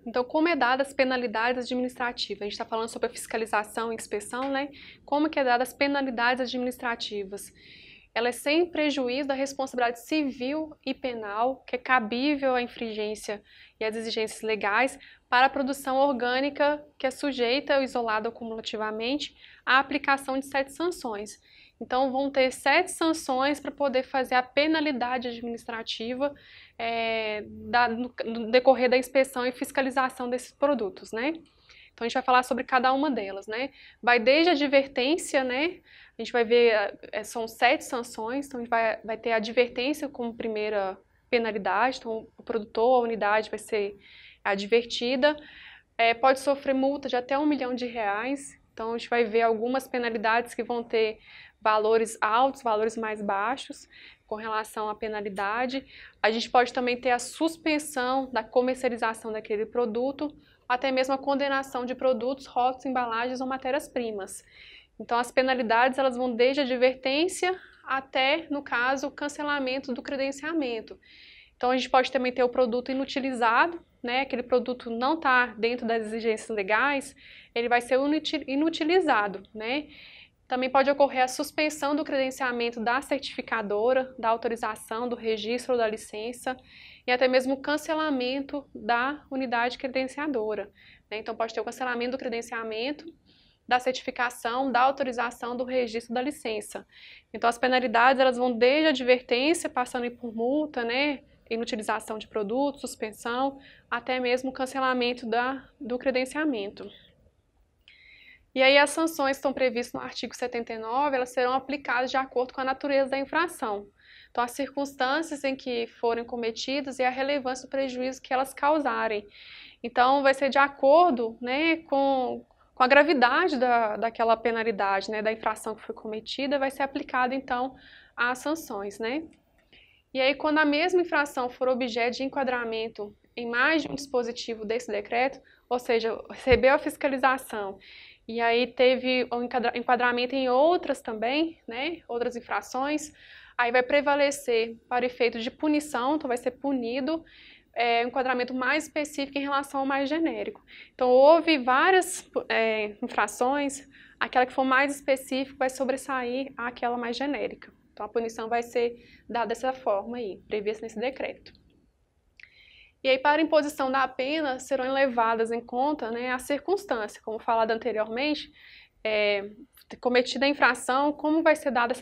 Então, como é dada as penalidades administrativas? A gente está falando sobre a fiscalização e inspeção, né? Como que é dada as penalidades administrativas? Ela é sem prejuízo da responsabilidade civil e penal, que é cabível à infringência e às exigências legais para a produção orgânica que é sujeita ou isolada cumulativamente à aplicação de 7 sanções. Então, vão ter 7 sanções para poder fazer a penalidade administrativa no decorrer da inspeção e fiscalização desses produtos, né? Então, a gente vai falar sobre cada uma delas, né? Vai desde a advertência, né? A gente vai ver, são 7 sanções, então a gente vai ter a advertência como primeira penalidade, então o produtor, a unidade vai ser advertida, pode sofrer multa de até R$1 milhão, então a gente vai ver algumas penalidades que vão ter valores altos, valores mais baixos com relação à penalidade. A gente pode também ter a suspensão da comercialização daquele produto, até mesmo a condenação de produtos, rótulos, embalagens ou matérias-primas. Então, as penalidades elas vão desde a advertência até, no caso, o cancelamento do credenciamento. Então, a gente pode também ter o produto inutilizado, né? Aquele produto não está dentro das exigências legais, ele vai ser inutilizado, né? Também pode ocorrer a suspensão do credenciamento da certificadora, da autorização, do registro ou da licença, e até mesmo o cancelamento da unidade credenciadora, né? Então, pode ter o cancelamento do credenciamento, da certificação, da autorização, do registro, da licença. Então, as penalidades elas vão desde a advertência, passando por multa, né, inutilização de produtos, suspensão, até mesmo o cancelamento do credenciamento. E aí as sanções que estão previstas no artigo 79, elas serão aplicadas de acordo com a natureza da infração. Então, as circunstâncias em que forem cometidas e a relevância do prejuízo que elas causarem. Então, vai ser de acordo, né, com a gravidade daquela penalidade, né, da infração que foi cometida, vai ser aplicada, então, as sanções, né? E aí, quando a mesma infração for objeto de enquadramento em mais de um dispositivo desse decreto, ou seja, recebeu a fiscalização, e aí teve um enquadramento em outras também, né, outras infrações, aí vai prevalecer para efeito de punição, então vai ser punido, um enquadramento mais específico em relação ao mais genérico. Então, houve várias infrações, aquela que for mais específica vai sobressair àquela mais genérica. Então, a punição vai ser dada dessa forma aí, prevista nesse decreto. E aí, para a imposição da pena, serão levadas em conta, né, as circunstâncias, como falado anteriormente, cometida a infração, como vai ser dada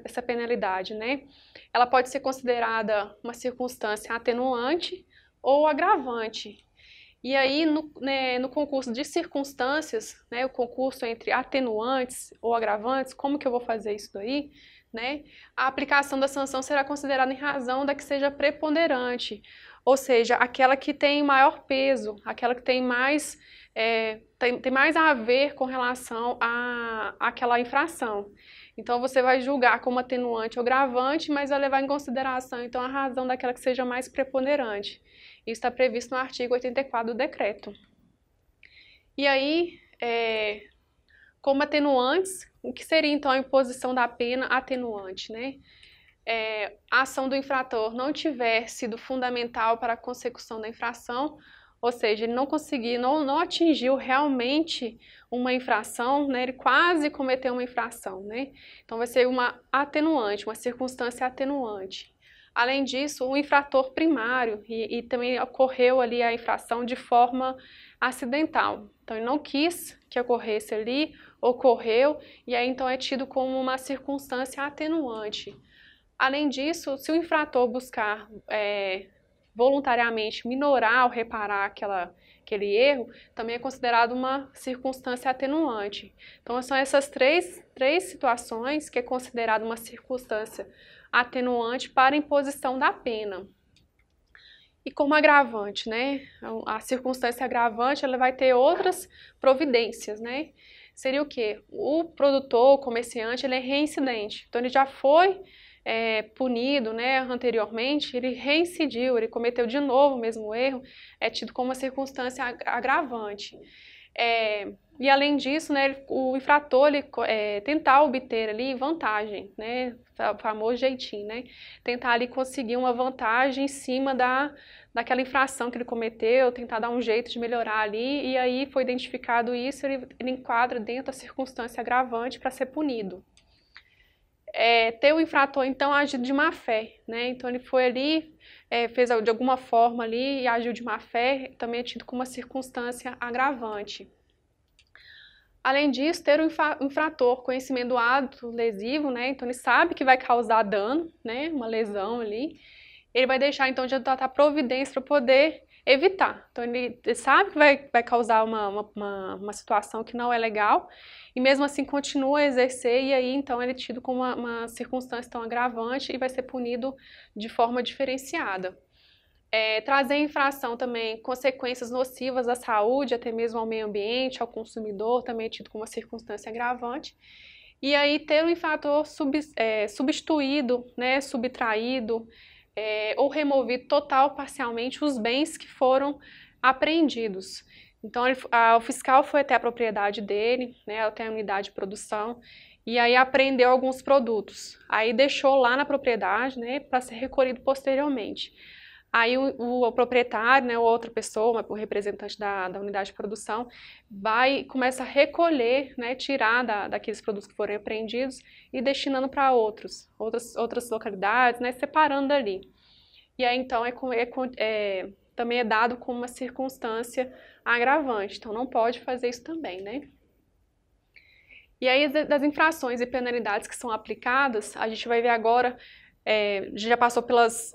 essa penalidade, né? Ela pode ser considerada uma circunstância atenuante ou agravante. E aí, no concurso de circunstâncias, né, o concurso entre atenuantes ou agravantes, como que eu vou fazer isso daí? Né? A aplicação da sanção será considerada em razão da que seja preponderante, ou seja, aquela que tem maior peso, aquela que tem mais, tem mais a ver com relação àquela infração. Então, você vai julgar como atenuante ou agravante, mas vai levar em consideração, então, a razão daquela que seja mais preponderante. Isso está previsto no artigo 84 do decreto. E aí, como atenuantes, o que seria, então, a imposição da pena atenuante, né? A ação do infrator não tiver sido fundamental para a consecução da infração, ou seja, ele não conseguiu, não atingiu realmente uma infração, né? Ele quase cometeu uma infração, né? Então, vai ser uma atenuante, uma circunstância atenuante. Além disso, o infrator primário, e também ocorreu ali a infração de forma acidental. Então, ele não quis que ocorresse ali, ocorreu, e aí então é tido como uma circunstância atenuante. Além disso, se o infrator buscar voluntariamente minorar ou reparar aquele erro, também é considerado uma circunstância atenuante. Então, são essas três situações que é considerada uma circunstância atenuante para a imposição da pena. E como agravante, né? A circunstância agravante, ela vai ter outras providências, né? Seria o quê? O produtor, o comerciante, ele é reincidente. Então, ele já foi punido, né, anteriormente, ele reincidiu, ele cometeu de novo o mesmo erro, é tido como uma circunstância agravante. E além disso, né, o infrator tentar obter ali vantagem, né, o famoso jeitinho, né, tentar ali conseguir uma vantagem em cima daquela infração que ele cometeu, tentar dar um jeito de melhorar ali, e aí foi identificado isso, ele enquadra dentro da circunstância agravante para ser punido. Ter o infrator, então, agido de má fé, né, então ele foi ali, fez de alguma forma ali e agiu de má fé, também é tido como uma circunstância agravante. Além disso, ter o infrator conhecimento do ato lesivo, né? Então ele sabe que vai causar dano, né? Uma lesão ali. Ele vai deixar então de adotar providência para poder evitar. Então ele sabe que vai causar uma situação que não é legal e mesmo assim continua a exercer e aí então ele é tido como uma circunstância tão agravante e vai ser punido de forma diferenciada. Trazer infração também consequências nocivas à saúde, até mesmo ao meio ambiente, ao consumidor, também é tido como uma circunstância agravante. E aí ter o infrator substituído, né, subtraído ou removido total ou parcialmente os bens que foram apreendidos. Então o fiscal foi até a propriedade dele, né, até a unidade de produção, e aí apreendeu alguns produtos. Aí deixou lá na propriedade, né, para ser recolhido posteriormente. Aí o proprietário, né, ou outra pessoa, o representante da unidade de produção, começa a recolher, né, tirar daqueles produtos que foram apreendidos e destinando para outras localidades, né, separando ali. E aí então também é dado como uma circunstância agravante, então não pode fazer isso também, né? E aí das infrações e penalidades que são aplicadas, a gente vai ver agora, já passou pelas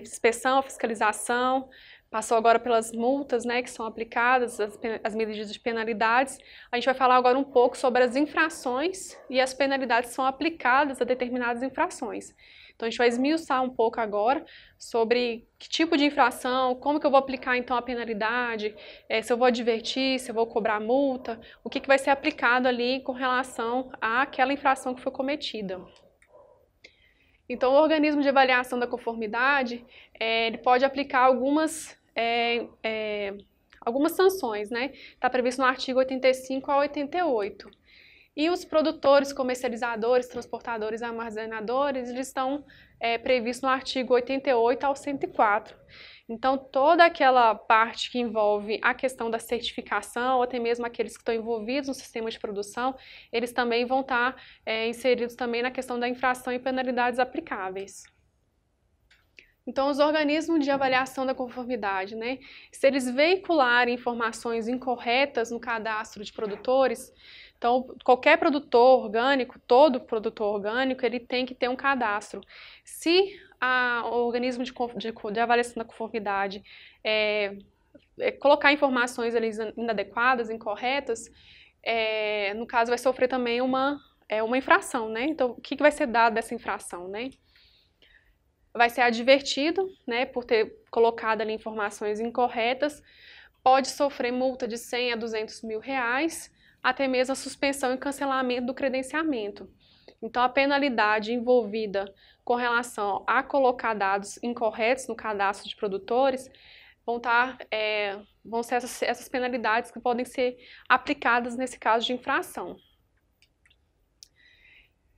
inspeção, fiscalização, passou agora pelas multas, né, que são aplicadas, as medidas de penalidades. A gente vai falar agora um pouco sobre as infrações e as penalidades que são aplicadas a determinadas infrações. Então a gente vai esmiuçar um pouco agora sobre que tipo de infração, como que eu vou aplicar então a penalidade, se eu vou advertir, se eu vou cobrar multa, o que vai ser aplicado ali com relação àquela infração que foi cometida. Então, o organismo de avaliação da conformidade, ele pode aplicar algumas sanções, né? Está previsto no artigo 85 a 88. E os produtores, comercializadores, transportadores e armazenadores, eles estão previstos no artigo 88 ao 104. Então, toda aquela parte que envolve a questão da certificação, ou até mesmo aqueles que estão envolvidos no sistema de produção, eles também vão estar inseridos também na questão da infração e penalidades aplicáveis. Então, os organismos de avaliação da conformidade, né? Se eles veicularem informações incorretas no cadastro de produtores, então, qualquer produtor orgânico, todo produtor orgânico, ele tem que ter um cadastro. Se o organismo de avaliação da conformidade colocar informações ali inadequadas, incorretas, no caso vai sofrer também uma infração, né? Então, o que vai ser dado dessa infração, né? Vai ser advertido, né, por ter colocado ali informações incorretas, pode sofrer multa de 100 a 200 mil reais, até mesmo a suspensão e cancelamento do credenciamento. Então, a penalidade envolvida com relação a colocar dados incorretos no cadastro de produtores vão ser essas penalidades que podem ser aplicadas nesse caso de infração.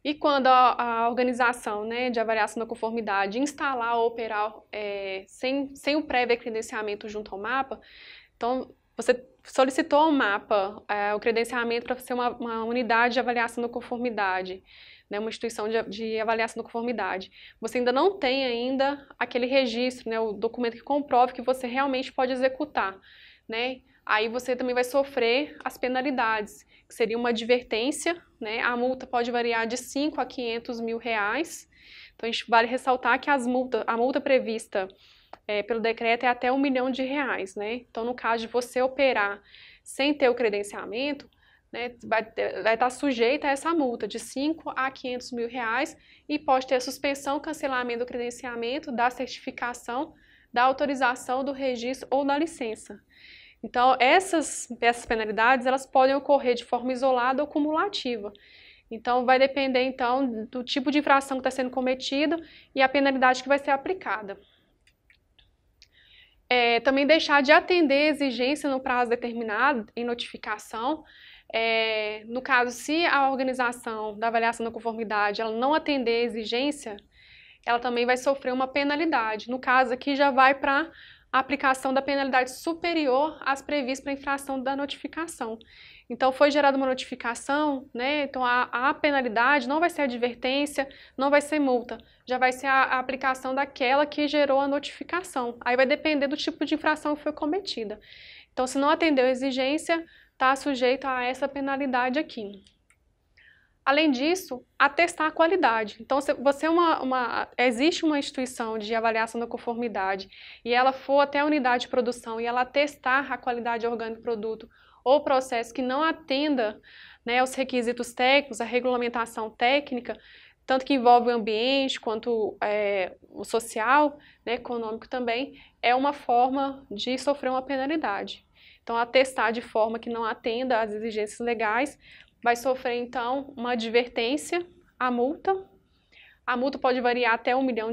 E quando a organização, né, de avaliação da conformidade instalar ou operar sem o prévio credenciamento junto ao mapa, então você solicitou ao mapa o credenciamento para ser uma unidade de avaliação da conformidade, né, uma instituição de avaliação da conformidade. Você ainda não tem ainda aquele registro, né, o documento que comprove que você realmente pode executar, né? Aí você também vai sofrer as penalidades, que seria uma advertência, né? A multa pode variar de 5 a 500 mil reais. Então, a gente vale ressaltar que a multa prevista pelo decreto é até R$1 milhão, né? Então, no caso de você operar sem ter o credenciamento, né, vai estar sujeita a essa multa de 5 a 500 mil reais e pode ter a suspensão, cancelamento do credenciamento, da certificação, da autorização, do registro ou da licença. Então, essas penalidades, elas podem ocorrer de forma isolada ou cumulativa. Então, vai depender, então, do tipo de infração que está sendo cometida e a penalidade que vai ser aplicada. também deixar de atender exigência no prazo determinado em notificação. No caso, se a organização da avaliação da conformidade ela não atender a exigência, ela também vai sofrer uma penalidade. No caso aqui já vai para a aplicação da penalidade superior às previstas para a infração da notificação. Então, foi gerada uma notificação, né? Então, a penalidade não vai ser advertência, não vai ser multa, já vai ser a aplicação daquela que gerou a notificação. Aí vai depender do tipo de infração que foi cometida. Então, se não atendeu a exigência, está sujeito a essa penalidade aqui. Além disso, atestar a qualidade. Então, se você existe uma instituição de avaliação da conformidade e ela for até a unidade de produção e ela atestar a qualidade orgânica do produto ou processo que não atenda, né, aos requisitos técnicos, a regulamentação técnica, tanto que envolve o ambiente quanto o social, né, econômico também, é uma forma de sofrer uma penalidade. Então, atestar de forma que não atenda às exigências legais, vai sofrer, então, uma advertência, a multa. A multa pode variar até R$1 milhão.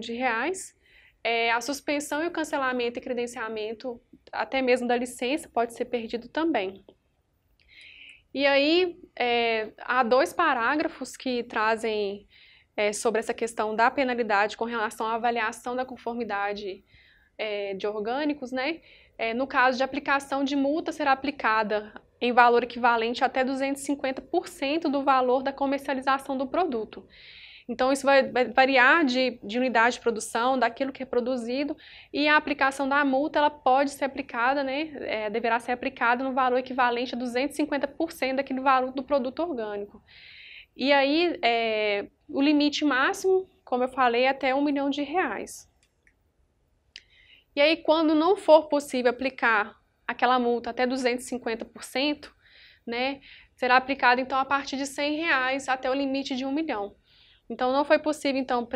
A suspensão e o cancelamento e credenciamento, até mesmo da licença, pode ser perdido também. E aí, há 2 parágrafos que trazem sobre essa questão da penalidade com relação à avaliação da conformidade de orgânicos, né? No caso de aplicação de multa, será aplicada em valor equivalente até 250% do valor da comercialização do produto. Então, isso vai variar de unidade de produção, daquilo que é produzido, e a aplicação da multa, ela pode ser aplicada, né, deverá ser aplicada no valor equivalente a 250% daquele valor do produto orgânico. E aí, o limite máximo, como eu falei, é até R$1 milhão. E aí, quando não for possível aplicar aquela multa até 250%, né, será aplicada, então, a partir de R$100 até o limite de R$1 milhão. Então, não foi possível, então,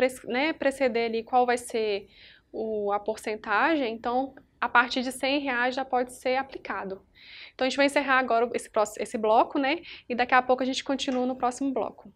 preceder ali qual vai ser a porcentagem, então, a partir de R$100 já pode ser aplicado. Então, a gente vai encerrar agora esse bloco, né, e daqui a pouco a gente continua no próximo bloco.